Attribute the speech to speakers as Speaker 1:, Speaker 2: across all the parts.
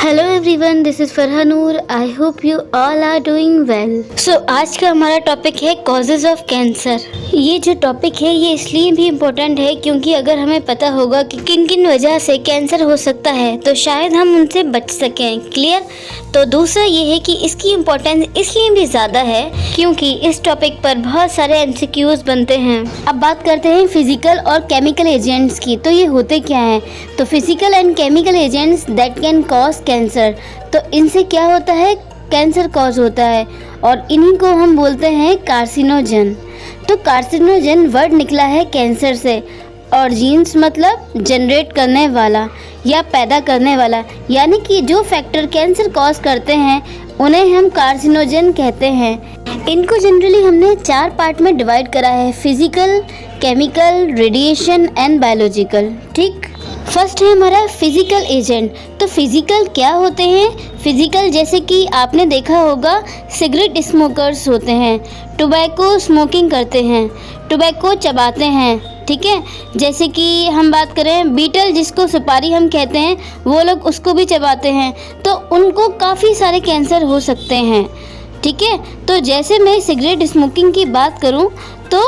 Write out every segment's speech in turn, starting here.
Speaker 1: Hello everyone, this is Farah Noor. I hope you all are doing well. So आज का हमारा topic है causes of cancer. ये जो टॉपिक है ये इसलिए भी इम्पोर्टेंट है क्योंकि अगर हमें पता होगा कि किन किन वजह से कैंसर हो सकता है तो शायद हम उनसे बच सकें। क्लियर? तो दूसरा ये है कि इसकी इम्पोर्टेंस इसलिए भी ज़्यादा है क्योंकि इस टॉपिक पर बहुत सारे एमसीक्यूज़ बनते हैं। अब बात करते हैं फिजिकल और केमिकल एजेंट्स की। तो ये होते क्या हैं? तो physical and chemical agents that can cause cancer. तो इनसे क्या होता है? कैंसर कॉज होता है और इन्हीं को हम बोलते हैं कार्सिनोजन। तो कार्सिनोजन वर्ड निकला है कैंसर से और जीन्स मतलब जनरेट करने वाला या पैदा करने वाला, यानी कि जो फैक्टर कैंसर कॉज करते हैं उन्हें हम कार्सिनोजन कहते हैं। इनको जनरली हमने 4 पार्ट में डिवाइड करा है: physical, chemical, radiation and biological. ठीक, फर्स्ट है हमारा फिजिकल एजेंट। तो फिजिकल क्या होते हैं? फिजिकल जैसे कि आपने देखा होगा सिगरेट स्मोकर्स होते हैं, टोबैको स्मोकिंग करते हैं, टोबैको चबाते हैं। ठीक है, जैसे कि हम बात करें बीटल जिसको सुपारी हम कहते हैं, वो लोग उसको भी चबाते हैं, तो उनको काफ़ी सारे कैंसर हो सकते हैं। ठीक है, तो जैसे मैं सिगरेट स्मोकिंग की बात करूं तो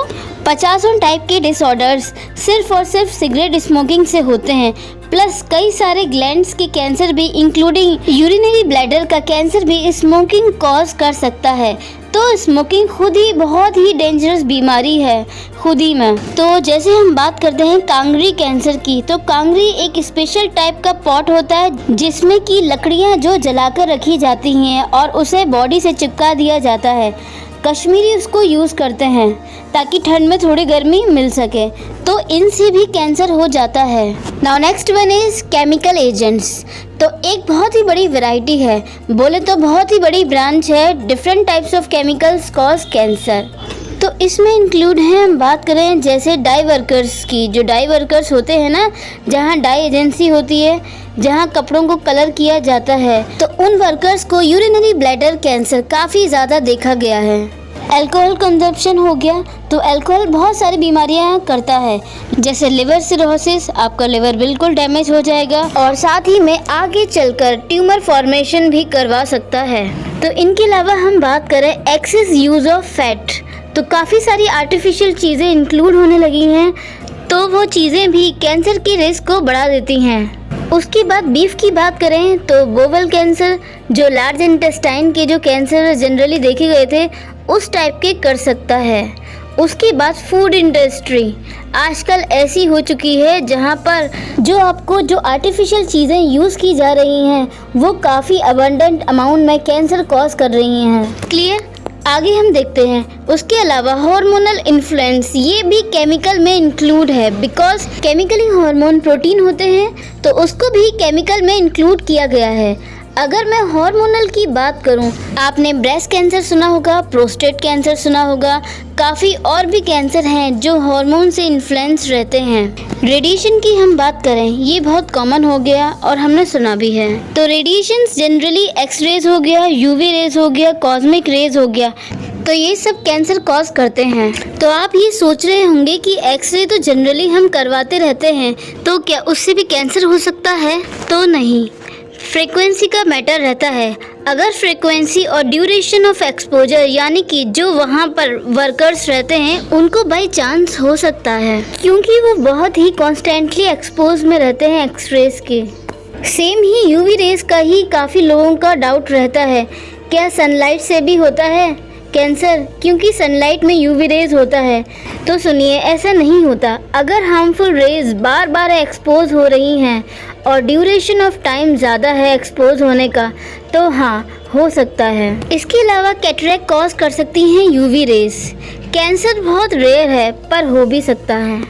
Speaker 1: 50 टाइप के डिसऑर्डर्स सिर्फ और सिर्फ सिगरेट स्मोकिंग से होते हैं, प्लस कई सारे ग्लैंड्स के कैंसर भी इंक्लूडिंग यूरिनरी ब्लैडर का कैंसर भी स्मोकिंग कॉज कर सकता है। तो स्मोकिंग खुद ही बहुत ही डेंजरस बीमारी है खुद ही में। तो जैसे हम बात करते हैं कांगरी कैंसर की, तो कांगरी एक स्पेशल टाइप का पॉट होता है जिसमें कि लकड़ियां जो जलाकर रखी जाती हैं और उसे बॉडी से चिपका दिया जाता है। कश्मीरी उसको यूज़ करते हैं ताकि ठंड में थोड़ी गर्मी मिल सके, तो इनसे भी कैंसर हो जाता है। Now next one is chemical agents. तो एक बहुत ही बड़ी वैरायटी है, बोले तो बहुत ही बड़ी ब्रांच है। Different types of chemicals cause cancer. तो इसमें इंक्लूड है, हम बात करें जैसे डाई वर्कर्स की। जो डाई वर्कर्स होते हैं ना, जहाँ डाई एजेंसी होती है, जहाँ कपड़ों को कलर किया जाता है, तो उन वर्कर्स को यूरिनरी ब्लैडर कैंसर काफ़ी ज़्यादा देखा गया है। अल्कोहल कंजप्शन हो गया, तो अल्कोहल बहुत सारी बीमारियां करता है, जैसे लिवर सिरोसिस, आपका लिवर बिल्कुल डैमेज हो जाएगा और साथ ही में आगे चलकर ट्यूमर फॉर्मेशन भी करवा सकता है। तो इनके अलावा हम बात करें एक्सेस यूज़ ऑफ फैट, तो काफ़ी सारी आर्टिफिशियल चीज़ें इंक्लूड होने लगी हैं, तो वो चीज़ें भी कैंसर की रिस्क को बढ़ा देती हैं। उसके बाद बीफ की बात करें तो बोवल कैंसर, जो लार्ज इंटेस्टाइन के जो कैंसर जनरली देखे गए थे उस टाइप के कर सकता है। उसके बाद फूड इंडस्ट्री आजकल ऐसी हो चुकी है जहाँ पर जो आपको जो आर्टिफिशियल चीज़ें यूज़ की जा रही हैं वो काफ़ी अबंडेंट अमाउंट में कैंसर कॉज कर रही हैं। क्लियर? आगे हम देखते हैं। उसके अलावा हार्मोनल इन्फ्लुएंस, ये भी केमिकल में इंक्लूड है, बिकॉज केमिकली हार्मोन प्रोटीन होते हैं तो उसको भी केमिकल में इंक्लूड किया गया है। अगर मैं हार्मोनल की बात करूं, आपने ब्रेस्ट कैंसर सुना होगा, प्रोस्टेट कैंसर सुना होगा, काफ़ी और भी कैंसर हैं जो हार्मोन से इन्फ्लुएंस रहते हैं। रेडिएशन की हम बात करें, ये बहुत कॉमन हो गया और हमने सुना भी है। तो रेडिएशंस जनरली एक्स रेज हो गया, यूवी रेज हो गया, कॉस्मिक रेज हो गया, तो ये सब कैंसर कॉज करते हैं। तो आप ये सोच रहे होंगे कि एक्सरे तो जनरली हम करवाते रहते हैं, तो क्या उससे भी कैंसर हो सकता है? तो नहीं, फ्रीक्वेंसी का मैटर रहता है। अगर फ्रीक्वेंसी और ड्यूरेशन ऑफ एक्सपोजर, यानी कि जो वहाँ पर वर्कर्स रहते हैं उनको बाई चांस हो सकता है क्योंकि वो बहुत ही कॉन्स्टेंटली एक्सपोज में रहते हैं एक्सरेज के। सेम ही यूवी रेज का ही काफ़ी लोगों का डाउट रहता है, क्या सनलाइट से भी होता है कैंसर? क्योंकि सनलाइट में यूवी रेज होता है। तो सुनिए, ऐसा नहीं होता। अगर हार्मफुल रेज बार बार एक्सपोज हो रही हैं और ड्यूरेशन ऑफ टाइम ज़्यादा है एक्सपोज होने का, तो हाँ हो सकता है। इसके अलावा कैटरेक्ट कॉज कर सकती हैं यूवी रेज। कैंसर बहुत रेयर है पर हो भी सकता है।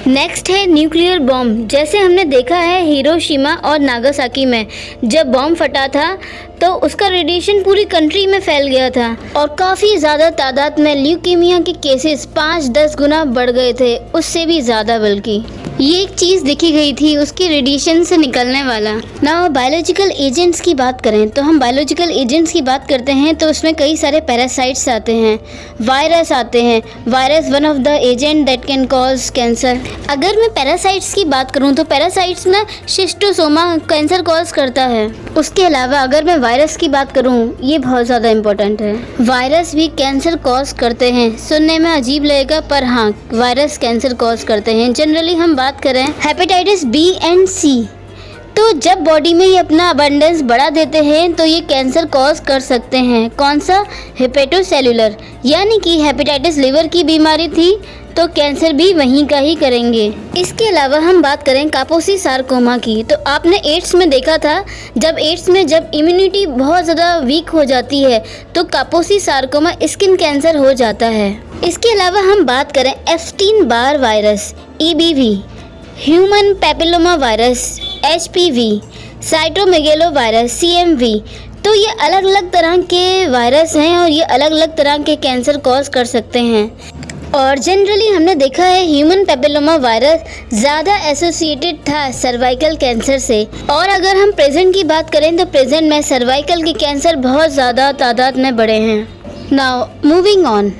Speaker 1: नेक्स्ट है न्यूक्लियर बॉम्ब। जैसे हमने देखा है हिरोशिमा और नागासाकी में जब बॉम्ब फटा था तो उसका रेडिएशन पूरी कंट्री में फैल गया था और काफ़ी ज़्यादा तादाद में ल्यूकीमिया के केसेस 5-10 गुना बढ़ गए थे, उससे भी ज़्यादा बल्कि। ये एक चीज़ देखी गई थी, उसकी रेडिएशन से निकलने वाला। ना बायोलॉजिकल एजेंट्स की बात करें तो हम बायोलॉजिकल एजेंट्स की बात करते हैं तो उसमें कई सारे पैरासाइट्स आते हैं, वायरस आते हैं। Virus one of the agent that can cause cancer. अगर मैं पैरासाइट्स की बात करूं तो पैरासाइट्स में शिस्टोसोमा कैंसर कॉज करता है। उसके अलावा अगर मैं वायरस की बात करूं, ये बहुत ज़्यादा इम्पोर्टेंट है। वायरस भी कैंसर कॉज करते हैं। सुनने में अजीब लगेगा पर हाँ, वायरस कैंसर कॉज करते हैं। जनरली हम बात करें हेपेटाइटिस बी एंड सी, तो जब बॉडी में ये अपना अबंडेंस बढ़ा देते हैं तो ये कैंसर कॉज कर सकते हैं। कौन सा? हेपेटोसेलुलर, यानी कि हेपेटाइटिस लिवर की बीमारी थी तो कैंसर भी वहीं का ही करेंगे। इसके अलावा हम बात करें कापोसी सार्कोमा की, तो आपने एड्स में देखा था, जब एड्स में जब इम्यूनिटी बहुत ज़्यादा वीक हो जाती है तो कापोसी सार्कोमा स्किन कैंसर हो जाता है। इसके अलावा हम बात करें Epstein Barr virus, EBV, human papilloma virus, HPV, cytomegalo virus, CMV, तो ये अलग अलग तरह के वायरस हैं और ये अलग अलग तरह के कैंसर कॉज कर सकते हैं। और जनरली हमने देखा है ह्यूमन पैपिलोमा वायरस ज़्यादा एसोसिएटेड था सर्वाइकल कैंसर से। और अगर हम प्रेजेंट की बात करें तो प्रेजेंट में सर्वाइकल के कैंसर बहुत ज़्यादा तादाद में बढ़े हैं। Now moving on,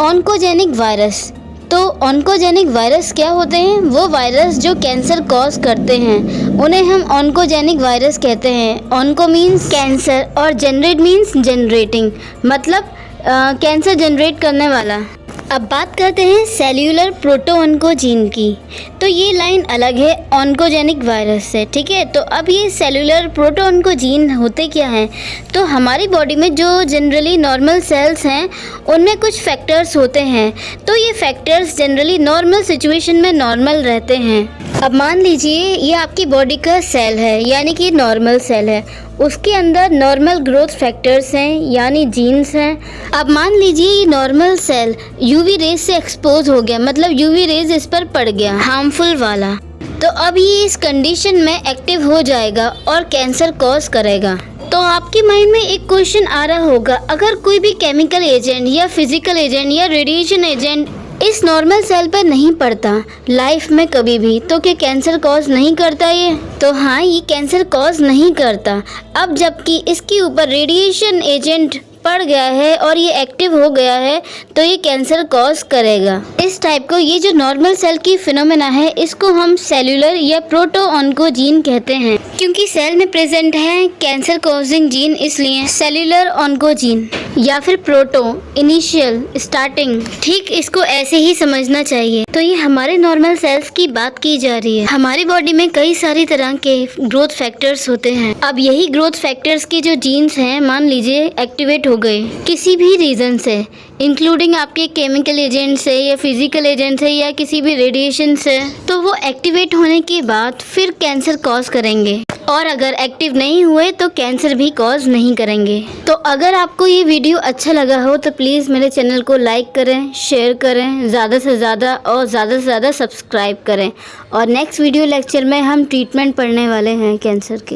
Speaker 1: oncogenic virus. तो ऑन्कोजेनिक वायरस क्या होते हैं? वो वायरस जो कैंसर कॉज करते हैं उन्हें हम ऑन्कोजेनिक वायरस कहते हैं। ऑन्को मीन्स कैंसर और जेनरेट मीन्स जनरेटिंग, मतलब कैंसर जनरेट करने वाला। अब बात करते हैं सेल्यूलर प्रोटोऑन्कोजीन की, तो ये लाइन अलग है ऑन्कोजेनिक वायरस से, ठीक है। तो अब ये सेल्यूलर प्रोटोऑन्कोजीन होते क्या हैं? तो हमारी बॉडी में जो जनरली नॉर्मल सेल्स हैं उनमें कुछ फैक्टर्स होते हैं, तो ये फैक्टर्स जनरली नॉर्मल सिचुएशन में नॉर्मल रहते हैं। अब मान लीजिए ये आपकी बॉडी का सेल है, यानी कि नॉर्मल सेल है, उसके अंदर नॉर्मल ग्रोथ फैक्टर्स हैं यानी जीन्स हैं। अब मान लीजिए ये नॉर्मल सेल यूवी रेज से एक्सपोज हो गया, मतलब यूवी रेज इस पर पड़ गया हार्मफुल वाला, तो अब ये इस कंडीशन में एक्टिव हो जाएगा और कैंसर कॉज करेगा। तो आपके माइंड में एक क्वेश्चन आ रहा होगा, अगर कोई भी केमिकल एजेंट या फिजिकल एजेंट या रेडिएशन एजेंट इस नॉर्मल सेल पर नहीं पड़ता लाइफ में कभी भी, तो क्या कैंसर कॉज नहीं करता ये? तो हाँ, ये कैंसर कॉज नहीं करता। अब जबकि इसके ऊपर रेडिएशन एजेंट पड़ गया है और ये एक्टिव हो गया है तो ये कैंसर कॉज करेगा। इस टाइप को, ये जो नॉर्मल सेल की फिनोमेना है, इसको हम सेल्यूलर या प्रोटोऑन्कोजीन कहते हैं। क्योंकि सेल में प्रेजेंट है कैंसर कॉजिंग जीन, इसलिए सेल्यूलर ऑन्कोजीन या फिर प्रोटो, इनिशियल, स्टार्टिंग, ठीक इसको ऐसे ही समझना चाहिए। तो ये हमारे नॉर्मल सेल्स की बात की जा रही है। हमारी बॉडी में कई सारी तरह के ग्रोथ फैक्टर्स होते हैं। अब यही ग्रोथ फैक्टर्स की जो जीन्स हैं, मान लीजिए एक्टिवेट हो गए किसी भी रीज़न से, इंक्लूडिंग आपके केमिकल एजेंट से या फिजिकल एजेंट से या किसी भी रेडिएशन से, तो वो एक्टिवेट होने के बाद फिर कैंसर कॉज करेंगे। और अगर एक्टिव नहीं हुए तो कैंसर भी कॉज नहीं करेंगे। तो अगर आपको ये वीडियो अच्छा लगा हो तो प्लीज़ मेरे चैनल को लाइक करें, शेयर करें, ज़्यादा से ज़्यादा और ज़्यादा से ज़्यादा सब्सक्राइब करें। और नेक्स्ट वीडियो लेक्चर में हम ट्रीटमेंट पढ़ने वाले हैं कैंसर की।